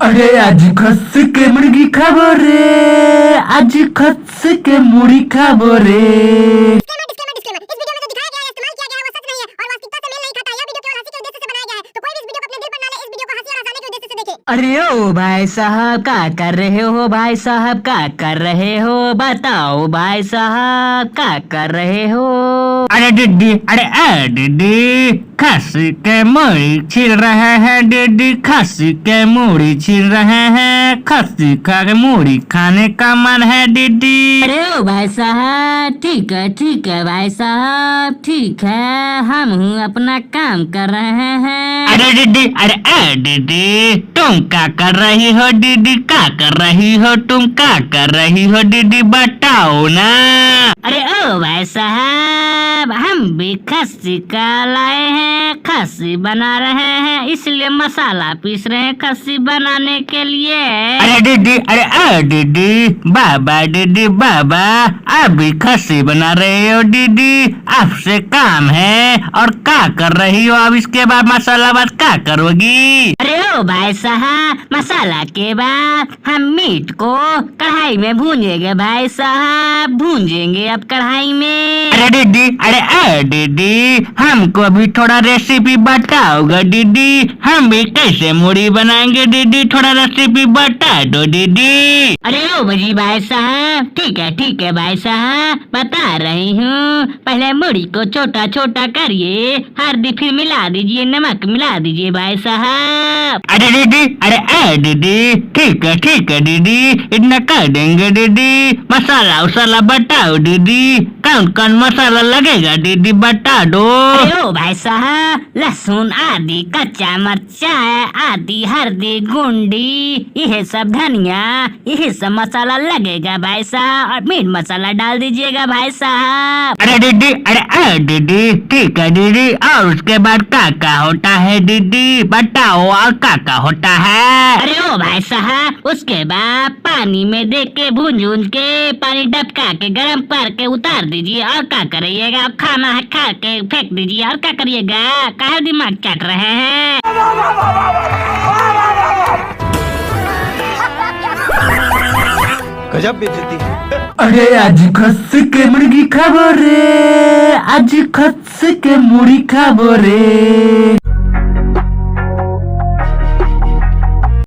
अरे आज खस के मुर्गी खाबो रे, आज खस के मुर्गी खाबो रे। डिस्क्लेमर, इस वीडियो में जो दिखाया गया है, इस्तेमाल किया गया है, वो सच नहीं है और वास्तविकता से मेल नहीं खाता। यह वीडियो केवल हंसी के उद्देश्य से बनाया गया है, तो कोई भी इस वीडियो को अपने दिल पर ना ले। इस वीडियो को हंसी और हंसाने के उद्देश्य से देखें। अरे ओ भाई साहब, क्या कर रहे हो भाई साहब, क्या कर रहे हो? बताओ भाई साहब, क्या कर रहे हो? अरे दीदी, अरे दीदी, खस्सी के मूड़ी छील रहे हैं दीदी, खस्सी के मूड़ी छील रहे हैं, खस्सी का मूड़ी खाने का मन है दीदी। अरे ओ भाई साहब, ठीक है भाई साहब, ठीक है, हम अपना काम कर रहे हैं। अरे दीदी, अरे दीदी, तुम क्या कर रही हो दीदी, क्या कर रही हो तुम, क्या कर रही हो दीदी, बताओ ना। अरे ओ भाई साहब, हम भी खस्सी का लाए हैं, खस्सी बना रहे हैं, इसलिए मसाला पीस रहे हैं खस्सी बनाने के लिए। अरे दीदी, अरे दीदी, बाबा दीदी बाबा, अभी खस्सी बना रहे हो दीदी, आपसे काम है और क्या कर रही हो? अब इसके बाद मसाला बाद क्या करोगी? अरे ओ भाई साहब, मसाला के बाद हम मीट को कढ़ाई में भूंजेंगे भाई साहब, भूंजेंगे अब कढ़ाई में। अरे दीदी, अरे दीदी, हमको भी थोड़ा रेसिपी बताओगे दीदी, हम भी कैसे मूढ़ी बनाएंगे दीदी, थोड़ा रेसिपी बता दो दीदी। अरे ओ भजी भाई साहब, ठीक है भाई साहब, बता रही हूँ। पहले मूढ़ी को छोटा छोटा करिए, हल्दी फिर मिला दीजिए, नमक मिला दीजिए भाई साहब। अरे दीदी, अरे दीदी, ठीक है दीदी, इतना कर देंगे दीदी। मसाला उसाला बताओ दीदी, कौन कौन मसाला लगेगा दीदी, बता दो। अरे ओ भाई साहब, लहसुन आदि, कच्चा मरचा, आदि हल्दी गुंडी, यह सब धनिया, यह सब मसाला लगेगा भाई साहब, और मीट मसाला डाल दीजिएगा भाई साहब। अरे दीदी, अरे दीदी, ठीक है दीदी, और उसके बाद क्या होता है दीदी, बताओ और क्या होता है? अरे ओ भाई साहब, उसके बाद पानी में दे के भूंज के पानी डबका के गरम करके उतार दीजिए, और क्या करिएगा, खाना है खा के फेंक दीजिए, और क्या करिएगा, काहे दिमाग चाट रहे हैं? गजब बेइज्जती है। अरे आज खस के मुर्गी खाबो रे, आज खस के मुर्गी खाबो रे।